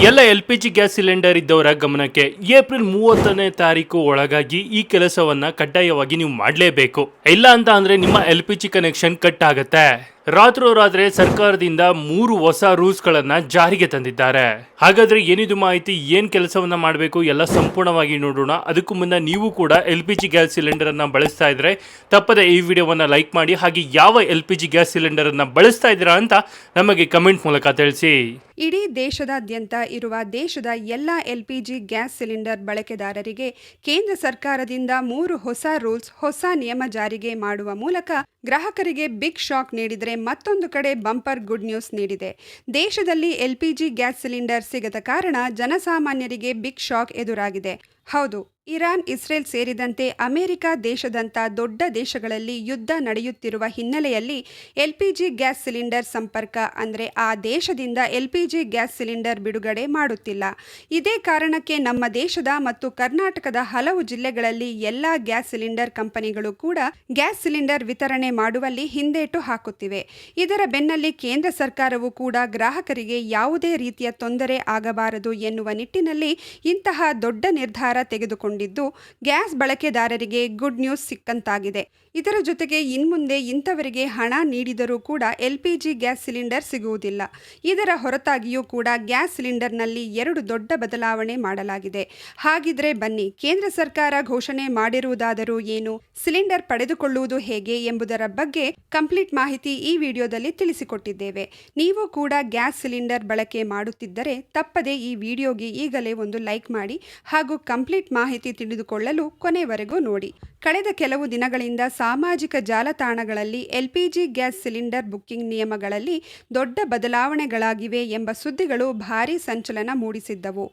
ಎಲ್ಲ LPG gas cylinder ಇದ್ದವರ ಗಮನಕ್ಕೆ April 30ನೇ ತಾರೀಕು ಒಳಗಾಗಿ ಈ ಕೆಲಸವನ್ನ ಕಡ್ಡಾಯವಾಗಿ ನೀವು ಮಾಡಲೇಬೇಕು. ಇಲ್ಲ ಅಂತ ಅಂದ್ರೆ ನಿಮ್ಮ LPG ಕನೆಕ್ಷನ್ ಕಟ್ ಆಗುತ್ತೆ. ರಾತ್ರೋರಾತ್ರಿ ಸರ್ಕಾರದಿಂದ 3 ಹೊಸ ರೂಲ್ಸ್ ಗಳನ್ನ ಜಾರಿಗೆ ತಂದಿದ್ದಾರೆ. ಹಾಗಾದ್ರೆ ಏನಿದು ಮಾಹಿತಿ, ಏನ್ ಕೆಲಸವನ್ನ ಮಾಡಬೇಕು ಎಲ್ಲ ಸಂಪೂರ್ಣವಾಗಿ ನೋಡೋಣ. ಅದಕ್ಕೂ ಮುನ್ನ ನೀವು ಕೂಡ LPG ಗ್ಯಾಸ್ ಸಿಲಿಂಡರ್ ಅನ್ನ ಬಳಸ್ತಾ ಇದ್ರೆ ತಪ್ಪದೆ ಈ ವಿಡಿಯೋವನ್ನ ಲೈಕ್ ಮಾಡಿ. ಹಾಗೆ ಯಾವ LPG ಗ್ಯಾಸ್ ಸಿಲಿಂಡರ್ ಅನ್ನ ಬಳಸ್ತಾ ಇದ್ದೀರಾ ಅಂತ ನಮಗೆ ಕಮೆಂಟ್ ಮೂಲಕ ತಿಳಿಸಿ. ಇಡೀ ದೇಶದಾದ್ಯಂತ ಇರುವ ದೇಶದ ಎಲ್ಲ LPG ಗ್ಯಾಸ್ ಸಿಲಿಂಡರ್ ಬಳಕೆದಾರರಿಗೆ ಕೇಂದ್ರ ಸರ್ಕಾರದಿಂದ 3 ಹೊಸ ರೂಲ್ಸ್, ಹೊಸ ನಿಯಮ ಜಾರಿಗೆ ಮಾಡುವ ಮೂಲಕ ಗ್ರಾಹಕರಿಗೆ ಬಿಗ್ ಶಾಕ್ ನೀಡಿದರೆ, ಮತ್ತೊಂದು ಕಡೆ ಬಂಪರ್ ಗುಡ್ ನ್ಯೂಸ್ ನೀಡಿದೆ. ದೇಶದಲ್ಲಿ LPG ಗ್ಯಾಸ್ ಸಿಲಿಂಡರ್ ಸಿಗದ ಕಾರಣ ಜನಸಾಮಾನ್ಯರಿಗೆ ಬಿಗ್ ಶಾಕ್ ಎದುರಾಗಿದೆ. ಹೌದು, ಇರಾನ್, ಇಸ್ರೇಲ್ ಸೇರಿದಂತೆ ಅಮೆರಿಕ ದೇಶದಂಥ ದೊಡ್ಡ ದೇಶಗಳಲ್ಲಿ ಯುದ್ಧ ನಡೆಯುತ್ತಿರುವ ಹಿನ್ನೆಲೆಯಲ್ಲಿ LPG ಗ್ಯಾಸ್ ಸಿಲಿಂಡರ್ ಸಂಪರ್ಕ ಅಂದರೆ ಆ ದೇಶದಿಂದ LPG ಗ್ಯಾಸ್ ಸಿಲಿಂಡರ್ ಬಿಡುಗಡೆ ಮಾಡುತ್ತಿಲ್ಲ. ಇದೇ ಕಾರಣಕ್ಕೆ ನಮ್ಮ ದೇಶದ ಮತ್ತು ಕರ್ನಾಟಕದ ಹಲವು ಜಿಲ್ಲೆಗಳಲ್ಲಿ ಎಲ್ಲ ಗ್ಯಾಸ್ ಸಿಲಿಂಡರ್ ಕಂಪನಿಗಳು ಕೂಡ ಗ್ಯಾಸ್ ಸಿಲಿಂಡರ್ ವಿತರಣೆ ಮಾಡುವಲ್ಲಿ ಹಿಂದೇಟು ಹಾಕುತ್ತಿವೆ. ಇದರ ಬೆನ್ನಲ್ಲಿ ಕೇಂದ್ರ ಸರ್ಕಾರವು ಕೂಡ ಗ್ರಾಹಕರಿಗೆ ಯಾವುದೇ ರೀತಿಯ ತೊಂದರೆ ಆಗಬಾರದು ಎನ್ನುವ ನಿಟ್ಟಿನಲ್ಲಿ ಇಂತಹ ದೊಡ್ಡ ನಿರ್ಧಾರ ತೆಗೆದುಕೊಂಡಿದ್ದು ಗ್ಯಾಸ್ ಬಳಕೆದಾರರಿಗೆ ಗುಡ್ ನ್ಯೂಸ್ ಸಿಕ್ಕಂತಾಗಿದೆ. ಇದರ ಜೊತೆಗೆ ಇನ್ಮುಂದೆ ಇಂಥವರಿಗೆ ಹಣ ನೀಡಿದರೂ ಕೂಡ LPG ಗ್ಯಾಸ್ ಸಿಲಿಂಡರ್ ಸಿಗುವುದಿಲ್ಲ. ಇದರ ಹೊರತಾಗಿಯೂ ಕೂಡ ಗ್ಯಾಸ್ ಸಿಲಿಂಡರ್ನಲ್ಲಿ 2 ದೊಡ್ಡ ಬದಲಾವಣೆ ಮಾಡಲಾಗಿದೆ. ಹಾಗಿದ್ರೆ ಬನ್ನಿ, ಕೇಂದ್ರ ಸರ್ಕಾರ ಘೋಷಣೆ ಮಾಡಿರುವುದಾದರೂ ಏನು, ಸಿಲಿಂಡರ್ ಪಡೆದುಕೊಳ್ಳುವುದು ಹೇಗೆ ಎಂಬುದರ ಬಗ್ಗೆ ಕಂಪ್ಲೀಟ್ ಮಾಹಿತಿ ಈ ವಿಡಿಯೋದಲ್ಲಿ ತಿಳಿಸಿಕೊಟ್ಟಿದ್ದೇವೆ. ನೀವು ಕೂಡ ಗ್ಯಾಸ್ ಸಿಲಿಂಡರ್ ಬಳಕೆ ಮಾಡುತ್ತಿದ್ದರೆ ತಪ್ಪದೆ ಈ ವಿಡಿಯೋಗೆ ಈಗಲೇ ಒಂದು ಲೈಕ್ ಮಾಡಿ ಹಾಗೂ ಕಂಪ್ಲೀಟ್ ಮಾಹಿತಿ ತಿಳಿದುಕೊಳ್ಳಲು ಕೊನೆವರೆಗೂ ನೋಡಿ. ಕಳೆದ ಕೆಲವು ದಿನಗಳಿಂದ ಸಾಮಾಜಿಕ ಜಾಲತಾಣಗಳಲ್ಲಿ LPG ಗ್ಯಾಸ್ ಸಿಲಿಂಡರ್ ಬುಕ್ಕಿಂಗ್ ನಿಯಮಗಳಲ್ಲಿ ದೊಡ್ಡ ಬದಲಾವಣೆಗಳಾಗಿವೆ ಎಂಬ ಸುದ್ದಿಗಳು ಭಾರೀ ಸಂಚಲನ ಮೂಡಿಸಿದ್ದವು.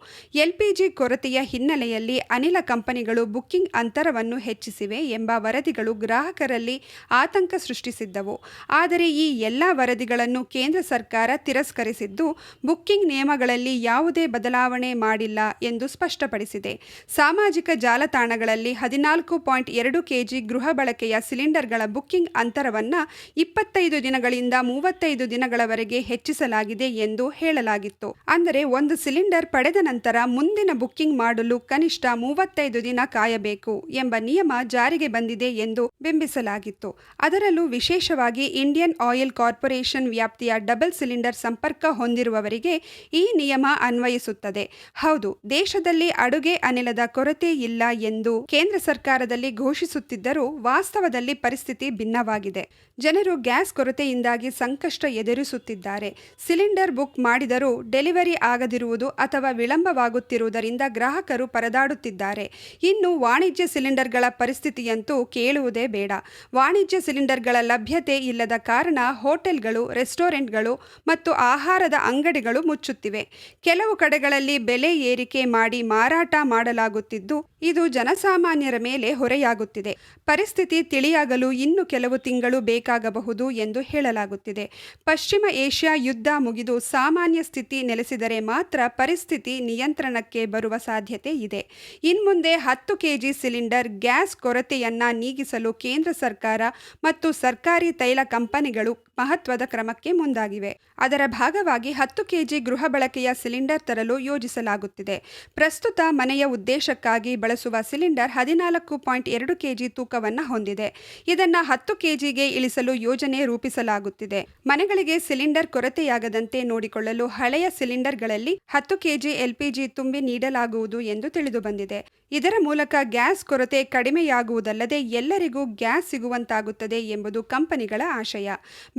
LPG ಕೊರತೆಯ ಹಿನ್ನೆಲೆಯಲ್ಲಿ ಅನಿಲ ಕಂಪನಿಗಳು ಬುಕ್ಕಿಂಗ್ ಅಂತರವನ್ನು ಹೆಚ್ಚಿಸಿವೆ ಎಂಬ ವರದಿಗಳು ಗ್ರಾಹಕರಲ್ಲಿ ಆತಂಕ ಸೃಷ್ಟಿಸಿದ್ದವು. ಆದರೆ ಈ ಎಲ್ಲ ವರದಿಗಳನ್ನು ಕೇಂದ್ರ ಸರ್ಕಾರ ತಿರಸ್ಕರಿಸಿದ್ದು, ಬುಕ್ಕಿಂಗ್ ನಿಯಮಗಳಲ್ಲಿ ಯಾವುದೇ ಬದಲಾವಣೆ ಮಾಡಿಲ್ಲ ಎಂದು ಸ್ಪಷ್ಟಪಡಿಸಿದೆ. ಸಾಮಾಜಿಕ ಜಾಲತಾಣಗಳಲ್ಲಿ 14.2 kg ಗೃಹ ಬಳಕೆಯ ಸಿಲಿಂಡರ್ಗಳ ಬುಕ್ಕಿಂಗ್ ಅಂತರವನ್ನು 25 ದಿನಗಳಿಂದ 35 ದಿನಗಳವರೆಗೆ ಹೆಚ್ಚಿಸಲಾಗಿದೆ ಎಂದು ಹೇಳಲಾಗಿತ್ತು. ಅಂದರೆ ಒಂದು ಸಿಲಿಂಡರ್ ಪಡೆದ ನಂತರ ಮುಂದಿನ ಬುಕ್ಕಿಂಗ್ ಮಾಡಲು ಕನಿಷ್ಠ 35 ದಿನ ಕಾಯಬೇಕು ಎಂಬ ನಿಯಮ ಜಾರಿಗೆ ಬಂದಿದೆ ಎಂದು ಬಿಂಬಿಸಲಾಗಿತ್ತು. ಅದರಲ್ಲೂ ವಿಶೇಷವಾಗಿ ಇಂಡಿಯನ್ ಆಯಿಲ್ ಕಾರ್ಪೊರೇಷನ್ ವ್ಯಾಪ್ತಿಯ ಡಬಲ್ ಸಿಲಿಂಡರ್ ಸಂಪರ್ಕ ಹೊಂದಿರುವವರಿಗೆ ಈ ನಿಯಮ ಅನ್ವಯಿಸುತ್ತದೆ. ಹೌದು, ದೇಶದಲ್ಲಿ ಅಡುಗೆ ಅನಿಲದ ಕೊರತೆ ಇಲ್ಲ ಎಂದು ಕೇಂದ್ರ ಸರ್ಕಾರದಲ್ಲಿ ಘೋಷಿಸುತ್ತಿದ್ದರೂ ವಾಸ್ತವದಲ್ಲಿ ಪರಿಸ್ಥಿತಿ ಭಿನ್ನವಾಗಿದೆ. ಜನರು ಗ್ಯಾಸ್ ಕೊರತೆಯಿಂದಾಗಿ ಸಂಕಷ್ಟ ಎದುರಿಸುತ್ತಿದ್ದಾರೆ. ಸಿಲಿಂಡರ್ ಬುಕ್ ಮಾಡಿದರೂ ಡೆಲಿವರಿ ಆಗದಿರುವುದು ಅಥವಾ ವಿಳಂಬವಾಗುತ್ತಿರುವುದರಿಂದ ಗ್ರಾಹಕರು ಪರದಾಡುತ್ತಿದ್ದಾರೆ. ಇನ್ನು ವಾಣಿಜ್ಯ ಸಿಲಿಂಡರ್ಗಳ ಪರಿಸ್ಥಿತಿಯಂತೂ ಕೇಳುವುದೇ ಬೇಡ. ವಾಣಿಜ್ಯ ಸಿಲಿಂಡರ್ಗಳ ಲಭ್ಯತೆ ಇಲ್ಲದ ಕಾರಣ ಹೋಟೆಲ್ಗಳು, ರೆಸ್ಟೋರೆಂಟ್ಗಳು ಮತ್ತು ಆಹಾರದ ಅಂಗಡಿಗಳು ಮುಚ್ಚುತ್ತಿವೆ. ಕೆಲವು ಕಡೆಗಳಲ್ಲಿ ಬೆಲೆ ಏರಿಕೆ ಮಾಡಿ ಮಾರಾಟ ಮಾಡಲಾಗುತ್ತಿದ್ದು, ಇದು ಜನಸಾಮಾನ್ಯರ ಮೇಲೆ ಹೊರೆಯಾಗುತ್ತಿದೆ. ಪರಿಸ್ಥಿತಿ ತಿಳಿಯಾಗಲು ಇನ್ನು ಕೆಲವು ತಿಂಗಳು ಬೇಕಾಗಬಹುದು ಎಂದು ಹೇಳಲಾಗುತ್ತಿದೆ. ಪಶ್ಚಿಮ ಏಷ್ಯಾ ಯುದ್ಧ ಮುಗಿದು ಸಾಮಾನ್ಯ ಸ್ಥಿತಿ ನೆಲೆಸಿದರೆ ಮಾತ್ರ ಪರಿಸ್ಥಿತಿ ನಿಯಂತ್ರಣಕ್ಕೆ ಬರುವ ಸಾಧ್ಯತೆ ಇದೆ. ಇನ್ಮುಂದೆ 10 kg ಸಿಲಿಂಡರ್ ಗ್ಯಾಸ್ ಕೊರತೆಯನ್ನ ನೀಗಿಸಲು ಕೇಂದ್ರ ಸರ್ಕಾರ ಮತ್ತು ಸರ್ಕಾರಿ ತೈಲ ಕಂಪನಿಗಳು ಮಹತ್ವದ ಕ್ರಮಕ್ಕೆ ಮುಂದಾಗಿವೆ. ಅದರ ಭಾಗವಾಗಿ 10 kg ಗೃಹ ಬಳಕೆಯ ಸಿಲಿಂಡರ್ ತರಲು ಯೋಜಿಸಲಾಗುತ್ತಿದೆ. ಪ್ರಸ್ತುತ ಮನೆಯ ಉದ್ದೇಶಕ್ಕಾಗಿ ಬಳಸುವ ಸಿಲಿಂಡರ್ 14.2 kg ತೂಕವನ್ನು ಹೊಂದಿದೆ. ಇದನ್ನು 10 kgಗೆ ಇಳಿಸಲು ಯೋಜನೆ ರೂಪಿಸಲಾಗುತ್ತಿದೆ. ಮನೆಗಳಿಗೆ ಸಿಲಿಂಡರ್ ಕೊರತೆಯಾಗದಂತೆ ನೋಡಿಕೊಳ್ಳಲು ಹಳೆಯ ಸಿಲಿಂಡರ್ಗಳಲ್ಲಿ 10 kg LPG ತುಂಬಿ ನೀಡಲಾಗುವುದು ಎಂದು ತಿಳಿದುಬಂದಿದೆ. ಇದರ ಮೂಲಕ ಗ್ಯಾಸ್ ಕೊರತೆ ಕಡಿಮೆಯಾಗುವುದಲ್ಲದೆ ಎಲ್ಲರಿಗೂ ಗ್ಯಾಸ್ ಸಿಗುವಂತಾಗುತ್ತದೆ ಎಂಬುದು ಕಂಪನಿಗಳ ಆಶಯ.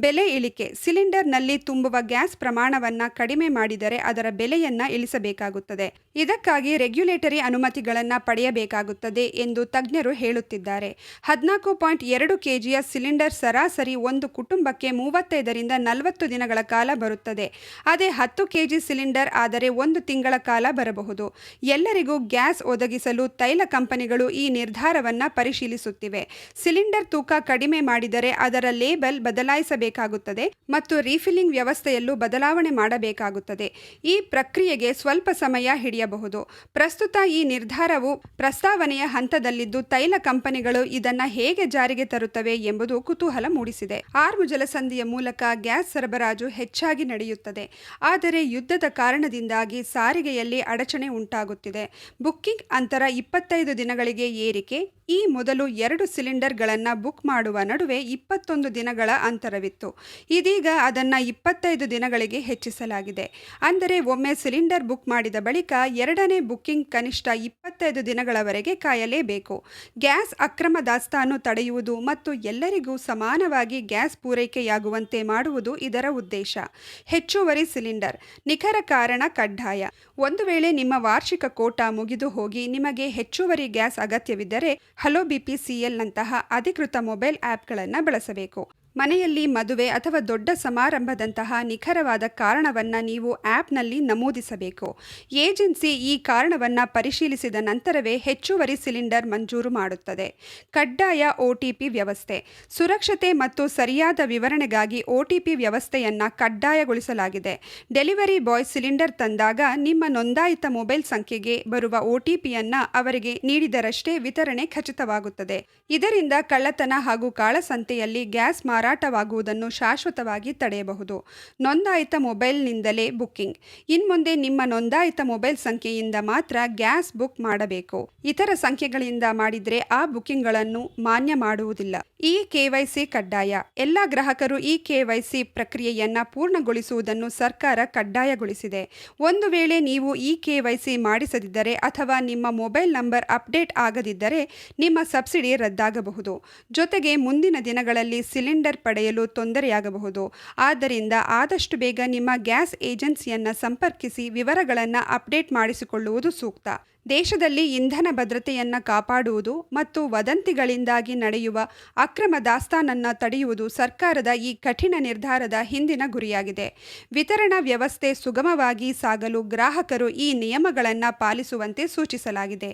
ಬೆಲೆ ಇಳಿಕೆ: ಸಿಲಿಂಡರ್ನಲ್ಲಿ ತುಂಬುವ ಗ್ಯಾಸ್ ಪ್ರಮಾಣವನ್ನು ಕಡಿಮೆ ಮಾಡಿದರೆ ಅದರ ಬೆಲೆಯನ್ನು ಇಳಿಸಬೇಕಾಗುತ್ತದೆ. ಇದಕ್ಕಾಗಿ ರೆಗ್ಯುಲೇಟರಿ ಅನುಮತಿಗಳನ್ನು ಪಡೆಯಬೇಕಾಗುತ್ತದೆ ಎಂದು ತಜ್ಞರು ಹೇಳುತ್ತಿದ್ದಾರೆ. 14.2 kgಯ ಸಿಲಿಂಡರ್ ಸರಾಸರಿ ಒಂದು ಕುಟುಂಬಕ್ಕೆ 35ರಿಂದ 40 ದಿನಗಳ ಕಾಲ ಬರುತ್ತದೆ. ಅದೇ 10 kg ಸಿಲಿಂಡರ್ ಆದರೆ 1 ತಿಂಗಳ ಕಾಲ ಬರಬಹುದು. ಎಲ್ಲರಿಗೂ ಗ್ಯಾಸ್ ಒದಗಿಸಲು ತಡೆಯಲು ತೈಲ ಕಂಪನಿಗಳು ಈ ನಿರ್ಧಾರವನ್ನು ಪರಿಶೀಲಿಸುತ್ತಿವೆ. ಸಿಲಿಂಡರ್ ತೂಕ ಕಡಿಮೆ ಮಾಡಿದರೆ ಅದರ ಲೇಬಲ್ ಬದಲಾಯಿಸಬೇಕಾಗುತ್ತದೆ ಮತ್ತು ರೀಫಿಲ್ಲಿಂಗ್ ವ್ಯವಸ್ಥೆಯಲ್ಲೂ ಬದಲಾವಣೆ ಮಾಡಬೇಕಾಗುತ್ತದೆ. ಈ ಪ್ರಕ್ರಿಯೆಗೆ ಸ್ವಲ್ಪ ಸಮಯ ಹಿಡಿಯಬಹುದು. ಪ್ರಸ್ತುತ ಈ ನಿರ್ಧಾರವು ಪ್ರಸ್ತಾವನೆಯ ಹಂತದಲ್ಲಿದ್ದು ತೈಲ ಕಂಪನಿಗಳು ಇದನ್ನು ಹೇಗೆ ಜಾರಿಗೆ ತರುತ್ತವೆ ಎಂಬುದು ಕುತೂಹಲ ಮೂಡಿಸಿದೆ. ಆರ್ಮು ಜಲಸಂಧಿಯ ಮೂಲಕ ಗ್ಯಾಸ್ ಸರಬರಾಜು ಹೆಚ್ಚಾಗಿ ನಡೆಯುತ್ತದೆ. ಆದರೆ ಯುದ್ಧದ ಕಾರಣದಿಂದಾಗಿ ಸಾರಿಗೆಯಲ್ಲಿ ಅಡಚಣೆ ಉಂಟಾಗುತ್ತಿದೆ. ಬುಕ್ಕಿಂಗ್ ಅಂತರ 25 ದಿನಗಳಿಗೆ ಏರಿಕೆ. ಈ ಮೊದಲು 2 ಸಿಲಿಂಡರ್ಗಳನ್ನು ಬುಕ್ ಮಾಡುವ ನಡುವೆ 21 ದಿನಗಳ ಅಂತರವಿತ್ತು. ಇದೀಗ ಅದನ್ನು 25 ದಿನಗಳಿಗೆ ಹೆಚ್ಚಿಸಲಾಗಿದೆ. ಅಂದರೆ ಒಮ್ಮೆ ಸಿಲಿಂಡರ್ ಬುಕ್ ಮಾಡಿದ ಬಳಿಕ ಎರಡನೇ ಬುಕ್ಕಿಂಗ್ ಕನಿಷ್ಠ 25 ದಿನಗಳವರೆಗೆ ಕಾಯಲೇಬೇಕು. ಗ್ಯಾಸ್ ಅಕ್ರಮ ದಾಸ್ತಾನು ತಡೆಯುವುದು ಮತ್ತು ಎಲ್ಲರಿಗೂ ಸಮಾನವಾಗಿ ಗ್ಯಾಸ್ ಪೂರೈಕೆಯಾಗುವಂತೆ ಮಾಡುವುದು ಇದರ ಉದ್ದೇಶ. ಹೆಚ್ಚುವರಿ ಸಿಲಿಂಡರ್ ನಿಖರ ಕಾರಣ ಕಡ್ಡಾಯ. ಒಂದು ವೇಳೆ ನಿಮ್ಮ ವಾರ್ಷಿಕ ಕೋಟಾ ಮುಗಿದು ಹೋಗಿ ನಿಮಗೆ ಹೆಚ್ಚುವರಿ ಗ್ಯಾಸ್ ಅಗತ್ಯವಿದ್ದರೆ ಹಲೋ BPCL ನಂತಹ ಅಧಿಕೃತ ಮೊಬೈಲ್ ಆ್ಯಪ್ಗಳನ್ನು ಬಳಸಬೇಕು. ಮನೆಯಲ್ಲಿ ಮದುವೆ ಅಥವಾ ದೊಡ್ಡ ಸಮಾರಂಭದಂತಹ ನಿಖರವಾದ ಕಾರಣವನ್ನು ನೀವು ಆ್ಯಪ್ನಲ್ಲಿ ನಮೂದಿಸಬೇಕು. ಏಜೆನ್ಸಿ ಈ ಕಾರಣವನ್ನು ಪರಿಶೀಲಿಸಿದ ನಂತರವೇ ಹೆಚ್ಚುವರಿ ಸಿಲಿಂಡರ್ ಮಂಜೂರು ಮಾಡುತ್ತದೆ. ಕಡ್ಡಾಯ OTP ವ್ಯವಸ್ಥೆ. ಸುರಕ್ಷತೆ ಮತ್ತು ಸರಿಯಾದ ವಿವರಣೆಗಾಗಿ OTP ವ್ಯವಸ್ಥೆಯನ್ನು ಕಡ್ಡಾಯಗೊಳಿಸಲಾಗಿದೆ. ಡೆಲಿವರಿ ಬಾಯ್ ಸಿಲಿಂಡರ್ ತಂದಾಗ ನಿಮ್ಮ ನೋಂದಾಯಿತ ಮೊಬೈಲ್ ಸಂಖ್ಯೆಗೆ ಬರುವ OTPಯನ್ನು ಅವರಿಗೆ ನೀಡಿದರಷ್ಟೇ ವಿತರಣೆ ಖಚಿತವಾಗುತ್ತದೆ. ಇದರಿಂದ ಕಳ್ಳತನ ಹಾಗೂ ಕಾಳಸಂತೆಯಲ್ಲಿ ಗ್ಯಾಸ್ ಮಾರಾಟವಾಗುವುದನ್ನು ಶಾಶ್ವತವಾಗಿ ತಡೆಯಬಹುದು. ನೋಂದಾಯಿತ ಮೊಬೈಲ್ನಿಂದಲೇ ಬುಕ್ಕಿಂಗ್. ಇನ್ಮುಂದೆ ನಿಮ್ಮ ನೋಂದಾಯಿತ ಮೊಬೈಲ್ ಸಂಖ್ಯೆಯಿಂದ ಮಾತ್ರ ಗ್ಯಾಸ್ ಬುಕ್ ಮಾಡಬೇಕು. ಇತರ ಸಂಖ್ಯೆಗಳಿಂದ ಮಾಡಿದರೆ ಆ ಬುಕ್ಕಿಂಗ್ಗಳನ್ನು ಮಾನ್ಯ ಮಾಡುವುದಿಲ್ಲ. KYC ಕಡ್ಡಾಯ. ಎಲ್ಲ ಗ್ರಾಹಕರು KYC ಪ್ರಕ್ರಿಯೆಯನ್ನು ಪೂರ್ಣಗೊಳಿಸುವುದನ್ನು ಸರ್ಕಾರ ಕಡ್ಡಾಯಗೊಳಿಸಿದೆ. ಒಂದು ವೇಳೆ ನೀವು KYC ಮಾಡಿಸದಿದ್ದರೆ ಅಥವಾ ನಿಮ್ಮ ಮೊಬೈಲ್ ನಂಬರ್ ಅಪ್ಡೇಟ್ ಆಗದಿದ್ದರೆ ನಿಮ್ಮ ಸಬ್ಸಿಡಿ ರದ್ದಾಗಬಹುದು. ಜೊತೆಗೆ ಮುಂದಿನ ದಿನಗಳಲ್ಲಿ ಸಿಲಿಂಡರ್ ಪಡೆಯಲು ತೊಂದರೆಯಾಗಬಹುದು. ಆದ್ದರಿಂದ ಆದಷ್ಟು ಬೇಗ ನಿಮ್ಮ ಗ್ಯಾಸ್ ಏಜೆನ್ಸಿಯನ್ನು ಸಂಪರ್ಕಿಸಿ ವಿವರಗಳನ್ನು ಅಪ್ಡೇಟ್ ಮಾಡಿಸಿಕೊಳ್ಳುವುದು ಸೂಕ್ತ. ದೇಶದಲ್ಲಿ ಇಂಧನ ಭದ್ರತೆಯನ್ನು ಕಾಪಾಡುವುದು ಮತ್ತು ವದಂತಿಗಳಿಂದಾಗಿ ನಡೆಯುವ ಅಕ್ರಮ ದಾಸ್ತಾನನ್ನು ತಡೆಯುವುದು ಸರ್ಕಾರದ ಈ ಕಠಿಣ ನಿರ್ಧಾರದ ಹಿಂದಿನ ಗುರಿಯಾಗಿದೆ. ವಿತರಣಾ ವ್ಯವಸ್ಥೆ ಸುಗಮವಾಗಿ ಸಾಗಲು ಗ್ರಾಹಕರು ಈ ನಿಯಮಗಳನ್ನು ಪಾಲಿಸುವಂತೆ ಸೂಚಿಸಲಾಗಿದೆ.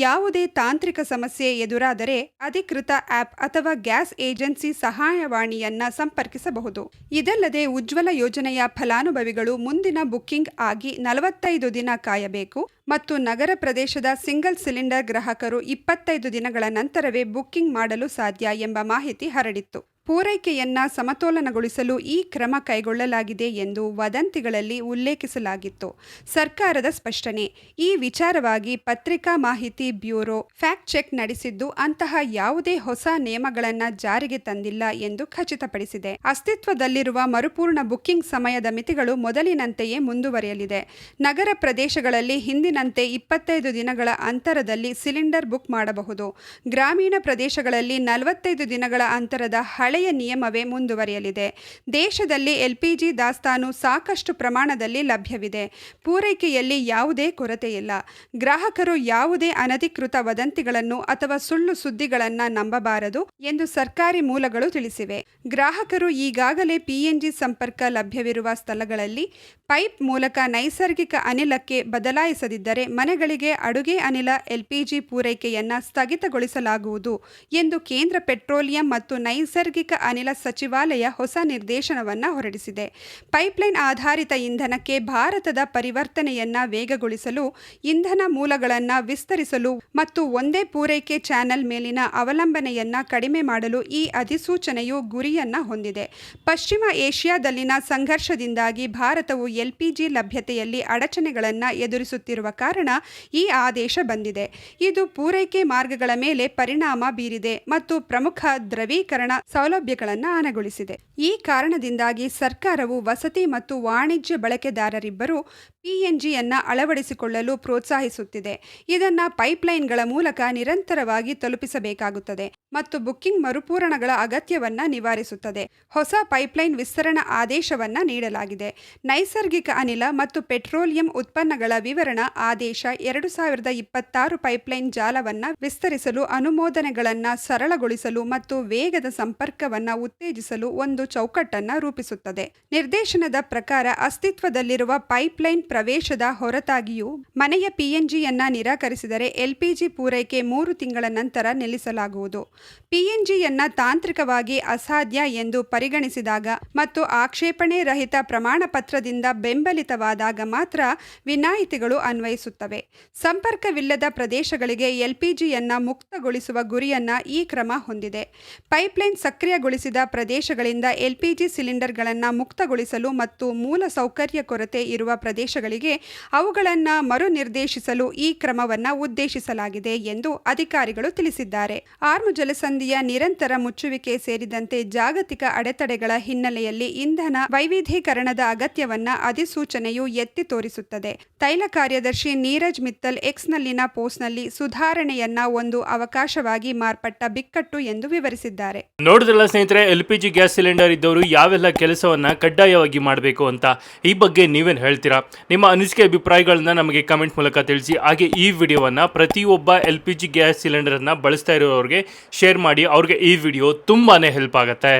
ಯಾವುದೇ ತಾಂತ್ರಿಕ ಸಮಸ್ಯೆ ಎದುರಾದರೆ ಅಧಿಕೃತ ಆ್ಯಪ್ ಅಥವಾ ಗ್ಯಾಸ್ ಏಜೆನ್ಸಿ ಸಹಾಯವಾಣಿಯನ್ನು ಸಂಪರ್ಕಿಸಬಹುದು. ಇದಲ್ಲದೆ ಉಜ್ವಲ ಯೋಜನೆಯ ಫಲಾನುಭವಿಗಳು ಮುಂದಿನ ಬುಕ್ಕಿಂಗ್ ಆಗಿ 45 ದಿನ ಕಾಯಬೇಕು ಮತ್ತು ನಗರ ಪ್ರದೇಶದ ಸಿಂಗಲ್ ಸಿಲಿಂಡರ್ ಗ್ರಾಹಕರು 25 ದಿನಗಳ ನಂತರವೇ ಬುಕ್ಕಿಂಗ್ ಮಾಡಲು ಸಾಧ್ಯ ಎಂಬ ಮಾಹಿತಿ ಹರಡಿತ್ತು. ಪೂರೈಕೆಯನ್ನು ಸಮತೋಲನಗೊಳಿಸಲು ಈ ಕ್ರಮ ಕೈಗೊಳ್ಳಲಾಗಿದೆ ಎಂದು ವದಂತಿಗಳಲ್ಲಿ ಉಲ್ಲೇಖಿಸಲಾಗಿತ್ತು. ಸರ್ಕಾರದ ಸ್ಪಷ್ಟನೆ. ಈ ವಿಚಾರವಾಗಿ ಪತ್ರಿಕಾ ಮಾಹಿತಿ ಬ್ಯೂರೋ ಫ್ಯಾಕ್ಟ್ ಚೆಕ್ ನಡೆಸಿದ್ದು ಅಂತಹ ಯಾವುದೇ ಹೊಸ ನಿಯಮಗಳನ್ನು ಜಾರಿಗೆ ತಂದಿಲ್ಲ ಎಂದು ಖಚಿತಪಡಿಸಿದೆ. ಅಸ್ತಿತ್ವದಲ್ಲಿರುವ ಮರುಪೂರ್ಣ ಬುಕ್ಕಿಂಗ್ ಸಮಯದ ಮಿತಿಗಳು ಮೊದಲಿನಂತೆಯೇ ಮುಂದುವರಿಯಲಿದೆ. ನಗರ ಪ್ರದೇಶಗಳಲ್ಲಿ ಹಿಂದಿನಂತೆ 25 ದಿನಗಳ ಅಂತರದಲ್ಲಿ ಸಿಲಿಂಡರ್ ಬುಕ್ ಮಾಡಬಹುದು. ಗ್ರಾಮೀಣ ಪ್ರದೇಶಗಳಲ್ಲಿ 45 ದಿನಗಳ ಅಂತರದ ಹಳೆಯ ನಿಯಮವೇ ಮುಂದುವರಿಯಲಿದೆ. ದೇಶದಲ್ಲಿ LPG ದಾಸ್ತಾನು ಸಾಕಷ್ಟು ಪ್ರಮಾಣದಲ್ಲಿ ಲಭ್ಯವಿದೆ. ಪೂರೈಕೆಯಲ್ಲಿ ಯಾವುದೇ ಕೊರತೆಯಿಲ್ಲ. ಗ್ರಾಹಕರು ಯಾವುದೇ ಅನಧಿಕೃತ ವದಂತಿಗಳನ್ನು ಅಥವಾ ಸುಳ್ಳು ಸುದ್ದಿಗಳನ್ನು ನಂಬಬಾರದು ಎಂದು ಸರ್ಕಾರಿ ಮೂಲಗಳು ತಿಳಿಸಿವೆ. ಗ್ರಾಹಕರು ಈಗಾಗಲೇ PNG ಸಂಪರ್ಕ ಲಭ್ಯವಿರುವ ಸ್ಥಳಗಳಲ್ಲಿ ಪೈಪ್ ಮೂಲಕ ನೈಸರ್ಗಿಕ ಅನಿಲಕ್ಕೆ ಬದಲಾಯಿಸದಿದ್ದರೆ ಮನೆಗಳಿಗೆ ಅಡುಗೆ ಅನಿಲ LPG ಪೂರೈಕೆಯನ್ನು ಸ್ಥಗಿತಗೊಳಿಸಲಾಗುವುದು ಎಂದು ಕೇಂದ್ರ ಪೆಟ್ರೋಲಿಯಂ ಮತ್ತು ನೈಸರ್ಗಿಕ ಅನಿಲ ಸಚಿವಾಲಯ ಹೊಸ ನಿರ್ದೇಶನವನ್ನು ಹೊರಡಿಸಿದೆ. ಪೈಪ್ಲೈನ್ ಆಧಾರಿತ ಇಂಧನಕ್ಕೆ ಭಾರತದ ಪರಿವರ್ತನೆಯನ್ನು ವೇಗಗೊಳಿಸಲು, ಇಂಧನ ಮೂಲಗಳನ್ನು ವಿಸ್ತರಿಸಲು ಮತ್ತು ಒಂದೇ ಪೂರೈಕೆ ಚಾನೆಲ್ ಮೇಲಿನ ಅವಲಂಬನೆಯನ್ನು ಕಡಿಮೆ ಮಾಡಲು ಈ ಅಧಿಸೂಚನೆಯು ಗುರಿಯನ್ನು ಹೊಂದಿದೆ. ಪಶ್ಚಿಮ ಏಷ್ಯಾದಲ್ಲಿನ ಸಂಘರ್ಷದಿಂದಾಗಿ ಭಾರತವು LPG ಲಭ್ಯತೆಯಲ್ಲಿ ಅಡಚಣೆಗಳನ್ನು ಎದುರಿಸುತ್ತಿರುವ ಕಾರಣ ಈ ಆದೇಶ ಬಂದಿದೆ. ಇದು ಪೂರೈಕೆ ಮಾರ್ಗಗಳ ಮೇಲೆ ಪರಿಣಾಮ ಬೀರಿದೆ ಮತ್ತು ಪ್ರಮುಖ ದ್ರವೀಕರಣ ಸೌಲಭ್ಯಗಳನ್ನು ಆನೆಗೊಳಿಸಿದೆ. ಈ ಕಾರಣದಿಂದಾಗಿ ಸರ್ಕಾರವು ವಸತಿ ಮತ್ತು ವಾಣಿಜ್ಯ ಬಳಕೆದಾರರಿಬ್ಬರೂ PNGಯನ್ನು ಅಳವಡಿಸಿಕೊಳ್ಳಲು ಪ್ರೋತ್ಸಾಹಿಸುತ್ತಿದೆ. ಇದನ್ನು ಪೈಪ್ಲೈನ್ಗಳ ಮೂಲಕ ನಿರಂತರವಾಗಿ ತಲುಪಿಸಬೇಕಾಗುತ್ತದೆ ಮತ್ತು ಬುಕ್ಕಿಂಗ್ ಮರುಪೂರಣಗಳ ಅಗತ್ಯವನ್ನು ನಿವಾರಿಸುತ್ತದೆ. ಹೊಸ ಪೈಪ್ಲೈನ್ ವಿಸ್ತರಣಾ ಆದೇಶವನ್ನು ನೀಡಲಾಗಿದೆ. ನೈಸರ್ಗಿಕ ಅನಿಲ ಮತ್ತು ಪೆಟ್ರೋಲಿಯಂ ಉತ್ಪನ್ನಗಳ ವಿವರಣಾ ಆದೇಶ 2026 ಪೈಪ್ಲೈನ್ ಜಾಲವನ್ನು ವಿಸ್ತರಿಸಲು, ಅನುಮೋದನೆಗಳನ್ನು ಸರಳಗೊಳಿಸಲು ಮತ್ತು ವೇಗದ ಸಂಪರ್ಕವನ್ನು ಉತ್ತೇಜಿಸಲು ಒಂದು ಚೌಕಟ್ಟನ್ನು ರೂಪಿಸುತ್ತದೆ. ನಿರ್ದೇಶನದ ಪ್ರಕಾರ ಅಸ್ತಿತ್ವದಲ್ಲಿರುವ ಪೈಪ್ಲೈನ್ ಪ್ರವೇಶದ ಹೊರತಾಗಿಯೂ ಮನೆಯ ಪಿಎನ್ಜಿಯನ್ನ ನಿರಾಕರಿಸಿದರೆ ಎಲ್ಪಿಜಿ ಪೂರೈಕೆ 3 ತಿಂಗಳ ನಂತರ ನಿಲ್ಲಿಸಲಾಗುವುದು. ಪಿಎನ್ಜಿಯನ್ನ ತಾಂತ್ರಿಕವಾಗಿ ಅಸಾಧ್ಯ ಎಂದು ಪರಿಗಣಿಸಿದಾಗ ಮತ್ತು ಆಕ್ಷೇಪಣೆ ರಹಿತ ಪ್ರಮಾಣ ಪತ್ರದಿಂದ ಬೆಂಬಲಿತವಾದಾಗ ಮಾತ್ರ ವಿನಾಯಿತಿಗಳು ಅನ್ವಯಿಸುತ್ತವೆ. ಸಂಪರ್ಕವಿಲ್ಲದ ಪ್ರದೇಶಗಳಿಗೆ ಎಲ್ಪಿಜಿಯನ್ನ ಮುಕ್ತಗೊಳಿಸುವ ಗುರಿಯನ್ನ ಈ ಕ್ರಮ ಹೊಂದಿದೆ. ಪೈಪ್ಲೈನ್ ಸಕ್ರಿಯಗೊಳಿಸಿದ ಪ್ರದೇಶಗಳಿಂದ ಎಲ್ಪಿಜಿ ಸಿಲಿಂಡರ್ಗಳನ್ನು ಮುಕ್ತಗೊಳಿಸಲು ಮತ್ತು ಮೂಲ ಸೌಕರ್ಯ ಕೊರತೆ ಇರುವ ಪ್ರದೇಶಗಳಿಗೆ ಅವುಗಳನ್ನು ಮರುನಿರ್ದೇಶಿಸಲು ಈ ಕ್ರಮವನ್ನು ಉದ್ದೇಶಿಸಲಾಗಿದೆ ಎಂದು ಅಧಿಕಾರಿಗಳು ತಿಳಿಸಿದ್ದಾರೆ. ಆರ್ಮು ಜಲಸಂಧಿಯ ನಿರಂತರ ಮುಚ್ಚುವಿಕೆ ಸೇರಿದಂತೆ ಜಾಗತಿಕ ಅಡೆತಡೆಗಳ ಹಿನ್ನೆಲೆಯಲ್ಲಿ ಇಂಧನ ವೈವಿಧ್ಯೀಕರಣದ ಅಗತ್ಯವನ್ನ ಅಧಿಸೂಚನೆಯು ಎತ್ತಿ ತೋರಿಸುತ್ತದೆ. ತೈಲ ಕಾರ್ಯದರ್ಶಿ ನೀರಜ್ ಮಿತ್ತಲ್ ಎಕ್ಸ್ನಲ್ಲಿನ ಪೋಸ್ಟ್ನಲ್ಲಿ ಸುಧಾರಣೆಯನ್ನ ಒಂದು ಅವಕಾಶವಾಗಿ ಮಾರ್ಪಟ್ಟ ಬಿಕ್ಕಟ್ಟು ಎಂದು ವಿವರಿಸಿದ್ದಾರೆ. ನೋಡಿದ್ರಲ್ಲ ಸ್ನೇಹಿತರೆ, LPG ಗ್ಯಾಸ್ ಸಿಲಿಂಡರ್ ಇದ್ದವರು ಯಾವೆಲ್ಲ ಕೆಲಸವನ್ನ ಕಡ್ಡಾಯವಾಗಿ ಮಾಡಬೇಕು ಅಂತ. ಈ ಬಗ್ಗೆ ನೀವೇನು ಹೇಳ್ತೀರಾ? ನಿಮ್ಮ ಅನಿಸಿಕೆ ಅಭಿಪ್ರಾಯಗಳನ್ನ ನಮಗೆ ಕಮೆಂಟ್ ಮೂಲಕ ತಿಳಿಸಿ. ಹಾಗೆ ಈ ವಿಡಿಯೋವನ್ನ ಪ್ರತಿಯೊಬ್ಬ LPG ಗ್ಯಾಸ್ ಸಿಲಿಂಡರ್ ಅನ್ನ ಬಳಸ್ತಾ ಇರೋರಿಗೆ ಶೇರ್ ಮಾಡಿ. ಅವ್ರಿಗೆ ಈ ವಿಡಿಯೋ ತುಂಬಾನೇ ಹೆಲ್ಪ್ ಆಗುತ್ತೆ.